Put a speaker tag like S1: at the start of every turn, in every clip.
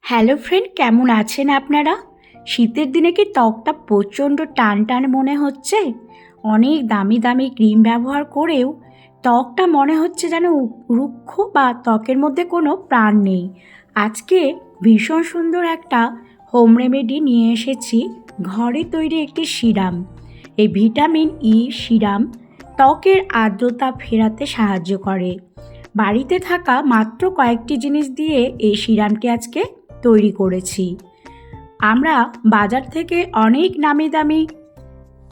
S1: Hello friend, কেমন আছেন আপনারা? শীতের দিনে কি ত্বকটা প্রচণ্ড টান টান মনে হচ্ছে? অনেক দামি দামি ক্রিম ব্যবহার করেও ত্বকটা মনে হচ্ছে যেন রুক্ষ বা ত্বকের মধ্যে কোনো প্রাণ নেই। আজকে ভীষণ সুন্দর একটা হোম রেমেডি নিয়ে এসেছি, ঘরে তৈরি একটি সিরাম। এই ভিটামিন ই সিরাম ত্বকের আর্দ্রতা ফেরাতে সাহায্য করে। বাড়িতে থাকা মাত্র কয়েকটি জিনিস দিয়ে এই সিরামটি আজকে তৈরি করেছি। আমরা বাজার থেকে অনেক নামি দামি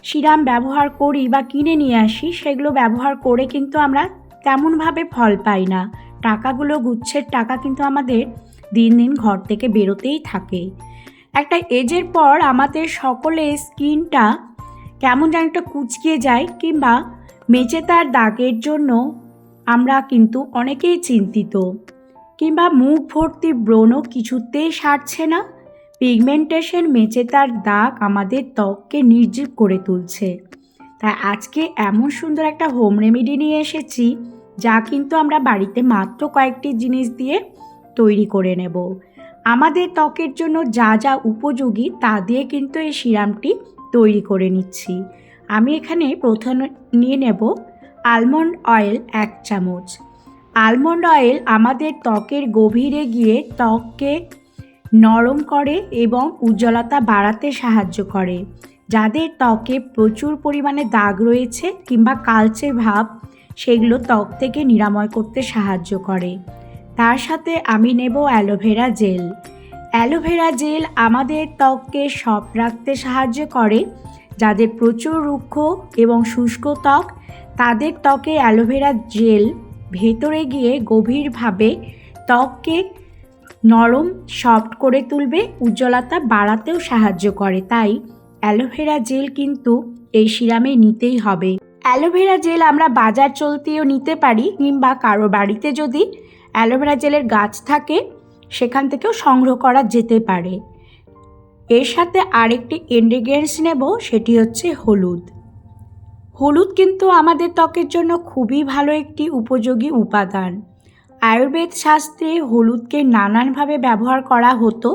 S1: সিরাম ব্যবহার করি বা কিনে নিয়ে আসি, সেগুলো ব্যবহার করে কিন্তু আমরা তেমনভাবে ফল পাই না। টাকাগুলো, গুচ্ছের টাকা কিন্তু আমাদের দিন দিন ঘর থেকে বেরোতেই থাকে। একটা এজের পর আমাদের সকলের স্কিনটা কেমন যেন একটা কুঁচকে যায়, কিংবা মেচেতার দাগের জন্য আমরা কিন্তু অনেকেই চিন্তিত, কিংবা মুখ ভর্তি ব্রণ কিছুতেই সারছে না। পিগমেন্টেশন, মেচেতার দাগ আমাদের ত্বককে নির্জীব করে তুলছে। তাই আজকে এমন সুন্দর একটা হোম রেমেডি নিয়ে এসেছি, যা কিন্তু আমরা বাড়িতে মাত্র কয়েকটি জিনিস দিয়ে তৈরি করে নেব। আমাদের ত্বকের জন্য যা যা উপযোগী তা দিয়ে কিন্তু এই সিরামটি তৈরি করে নিচ্ছি। আমি এখানে প্রথমে নিয়ে নেব আলমন্ড অয়েল 1 চামচ। আলমন্ড অয়েল আমাদের ত্বকের গভীরে গিয়ে ত্বককে নরম করে এবং উজ্জ্বলতা বাড়াতে সাহায্য করে। যাদের ত্বকে প্রচুর পরিমাণে দাগ রয়েছে কিংবা কালচে ভাব, সেগুলো ত্বক থেকে নিরাময় করতে সাহায্য করে। তার সাথে আমি নেব অ্যালোভেরা জেল। অ্যালোভেরা জেল আমাদের ত্বককে সফট রাখতে সাহায্য করে। যাদের প্রচুর রুক্ষ এবং শুষ্ক ত্বক, তাদের ত্বকে অ্যালোভেরা জেল ভেতরে গিয়ে গভীরভাবে ত্বককে নরম, সফট করে তুলবে, উজ্জ্বলতা বাড়াতেও সাহায্য করে। তাই অ্যালোভেরা জেল কিন্তু এই সিরামে নিতেই হবে। অ্যালোভেরা জেল আমরা বাজার চলতেও নিতে পারি, কিংবা কারো বাড়িতে যদি অ্যালোভেরা জেলের গাছ থাকে সেখান থেকেও সংগ্রহ করা যেতে পারে। এর সাথে আরেকটি ইনগ্রেডিয়েন্টস নেব, সেটি হচ্ছে হলুদ। হলুদ কিন্তু আমাদের ত্বকের জন্য খুবই ভালো একটি উপযোগী উপাদান। আয়ুর্বেদ শাস্ত্রে হলুদকে নানানভাবে ব্যবহার করা হতো।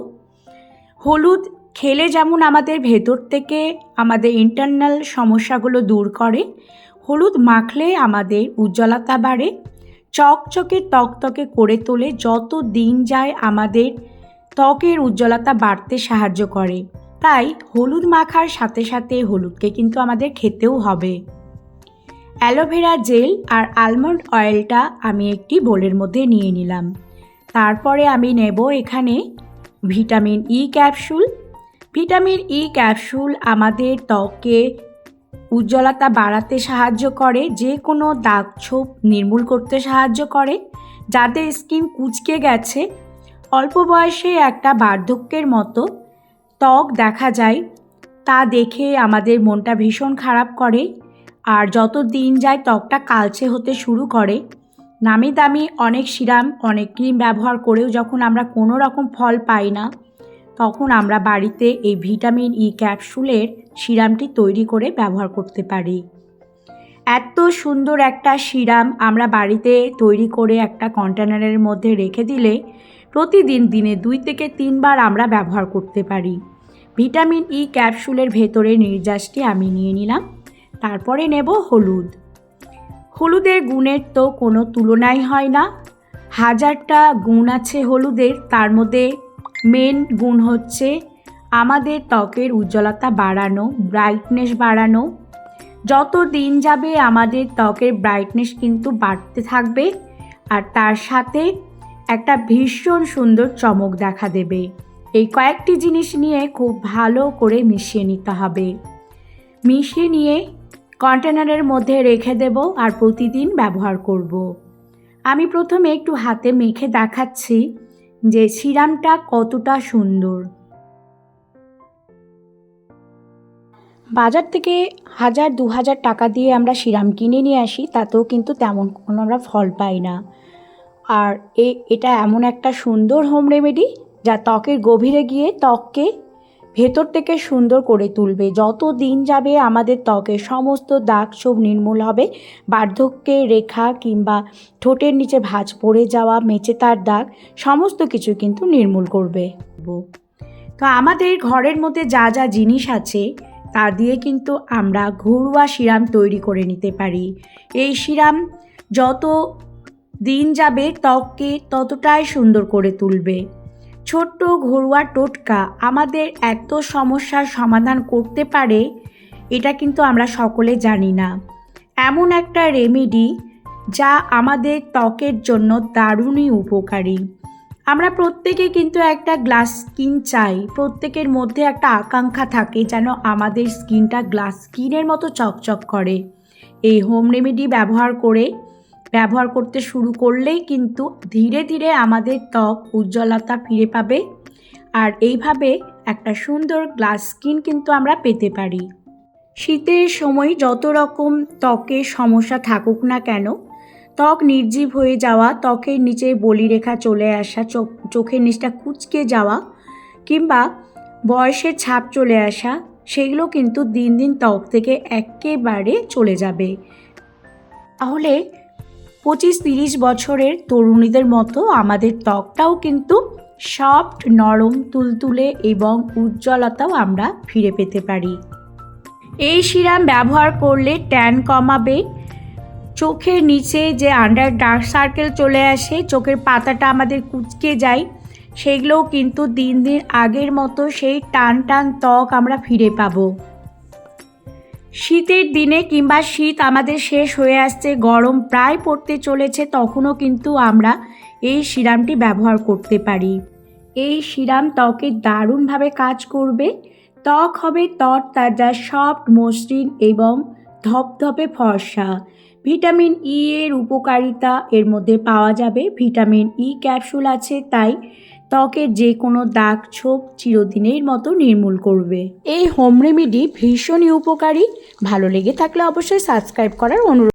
S1: হলুদ খেলে যেমন আমাদের ভেতর থেকে আমাদের ইন্টারনাল সমস্যাগুলো দূর করে, হলুদ মাখলে আমাদের উজ্জ্বলতা বাড়ে, চকচকে তকতকে করে তোলে। যত দিন যায় আমাদের ত্বকের উজ্জ্বলতা বাড়তে সাহায্য করে। তাই হলুদ মাখার সাথে সাথে হলুদকে কিন্তু আমাদের খেতেও হবে। অ্যালোভেরা জেল আর আলমন্ড অয়েলটা আমি একটি বোলের মধ্যে নিয়ে নিলাম। তারপরে আমি নেব এখানে vitamin E capsule. Vitamin E capsule আমাদের ত্বকে উজ্জ্বলতা বাড়াতে সাহায্য করে, যে কোনো দাগ ছোপ নির্মূল করতে সাহায্য করে। যাদের স্কিন কুঁচকে গেছে, অল্প বয়সে একটা বার্ধক্যের মতো ত্বক দেখা যায়, তা দেখে আমাদের মনটা ভীষণ খারাপ করে। আর যত দিন যায় ত্বকটা কালচে হতে শুরু করে। নামি দামি অনেক সিরাম, অনেক ক্রিম ব্যবহার করেও যখন আমরা কোনো রকম ফল পাই না, তখন আমরা বাড়িতে এই ভিটামিন ই ক্যাপসুলের সিরামটি তৈরি করে ব্যবহার করতে পারি। এত সুন্দর একটা সিরাম আমরা বাড়িতে তৈরি করে একটা কন্টেনারের মধ্যে রেখে দিলে প্রতিদিন দিনে 2 থেকে 3 বার আমরা ব্যবহার করতে পারি। ভিটামিন ই ক্যাপসুলের ভেতরে নির্যাসটি আমি নিয়ে নিলাম। তারপরে নেব হলুদ। হলুদের গুণের তো কোনো তুলনাই হয় না। হাজারটা গুণ আছে হলুদের, তার মধ্যে মেন গুণ হচ্ছে আমাদের ত্বকের উজ্জ্বলতা বাড়ানো, ব্রাইটনেস বাড়ানো। যত দিন যাবে আমাদের ত্বকের ব্রাইটনেস কিন্তু বাড়তে থাকবে, আর তার সাথে একটা ভীষণ সুন্দর চমক দেখা দেবে। এই কয়েকটি জিনিস নিয়ে খুব ভালো করে মিশিয়ে নিতে হবে। মিশিয়ে নিয়ে কন্টেনারের মধ্যে রেখে দেব আর প্রতিদিন ব্যবহার করব। আমি প্রথমে একটু হাতে মেখে দেখাচ্ছি যে সিরামটা কতটা সুন্দর। বাজার থেকে 1000-2000 টাকা দিয়ে আমরা সিরাম কিনে নিয়ে আসি, তাতেও কিন্তু তেমন কোনো আমরা ফল পাই না। আর এটা এমন একটা সুন্দর হোম রেমেডি, যা ত্বকের গভীরে গিয়ে ত্বককে ভেতর থেকে সুন্দর করে তুলবে। যত দিন যাবে আমাদের ত্বকের সমস্ত দাগ ছোপ নির্মূল হবে। বার্ধক্যের রেখা কিংবা ঠোঁটের নিচে ভাঁজ পড়ে যাওয়া, মেচেতার দাগ সমস্ত কিছু কিন্তু নির্মূল করবে। তো আমাদের ঘরের মধ্যে যা যা জিনিস আছে তা দিয়ে কিন্তু আমরা ঘরোয়া সিরাম তৈরি করে নিতে পারি। এই সিরাম যত দিন যাবে ত্বককে ততটাই সুন্দর করে তুলবে। ছোট্ট ঘরোয়া টোটকা আমাদের এত সমস্যার সমাধান করতে পারে, এটা কিন্তু আমরা সকলে জানি না। এমন একটা রেমেডি যা আমাদের ত্বকের জন্য দারুণই উপকারী। আমরা প্রত্যেকে কিন্তু একটা গ্লাস স্কিন চাই। প্রত্যেকের মধ্যে একটা আকাঙ্ক্ষা থাকে যেন আমাদের স্কিনটা গ্লাস স্কিনের মতো চকচক করে। এই হোম রেমেডি ব্যবহার করতে শুরু করলেই কিন্তু ধীরে ধীরে আমাদের ত্বক উজ্জ্বলতা ফিরে পাবে। আর এইভাবে একটা সুন্দর গ্লাস স্কিন কিন্তু আমরা পেতে পারি। শীতের সময় যত রকম ত্বকের সমস্যা থাকুক না কেন, ত্বক নির্জীব হয়ে যাওয়া, ত্বকের নিচে বলিরেখা চলে আসা, চোখের নিচটা কুঁচকে যাওয়া কিংবা বয়সের ছাপ চলে আসা, সেগুলো কিন্তু দিন দিন ত্বক থেকে একেবারে চলে যাবে। তাহলে 25-30 বছরের তরুণীদের মতো আমাদের ত্বকটাও কিন্তু সফট, নরম, তুলতুলে এবং উজ্জ্বলতাও আমরা ফিরে পেতে পারি। এই সিরাম ব্যবহার করলে ট্যান কমাবে। চোখের নিচে যে আন্ডার ডার্ক সার্কেল চলে আসে, চোখের পাতাটা আমাদের কুঁচকে যায়, সেগুলোও কিন্তু দিন দিন আগের মতো সেই টান টান ত্বক আমরা ফিরে পাবো। শীতের দিনে কিংবা শীত আমাদের শেষ হয়ে আসছে, গরম প্রায় পড়তে চলেছে, তখনও কিন্তু আমরা এই সিরামটি ব্যবহার করতে পারি। এই সিরাম ত্বকে দারুণভাবে কাজ করবে। ত্বক হবে তরতাজা, সফট, মসৃণ এবং ধপধপে ফর্সা। ভিটামিন ই এর উপকারিতা এর মধ্যে পাওয়া যাবে। ভিটামিন ই ক্যাপসুল আছে, তাই ত্বকের যে কোনো দাগ ছোপ চিরদিনের মতো নির্মূল করবে। এই হোম রেমেডি ভীষণই উপকারী। ভালো লেগে থাকলে অবশ্যই সাবস্ক্রাইব করার অনুরোধ।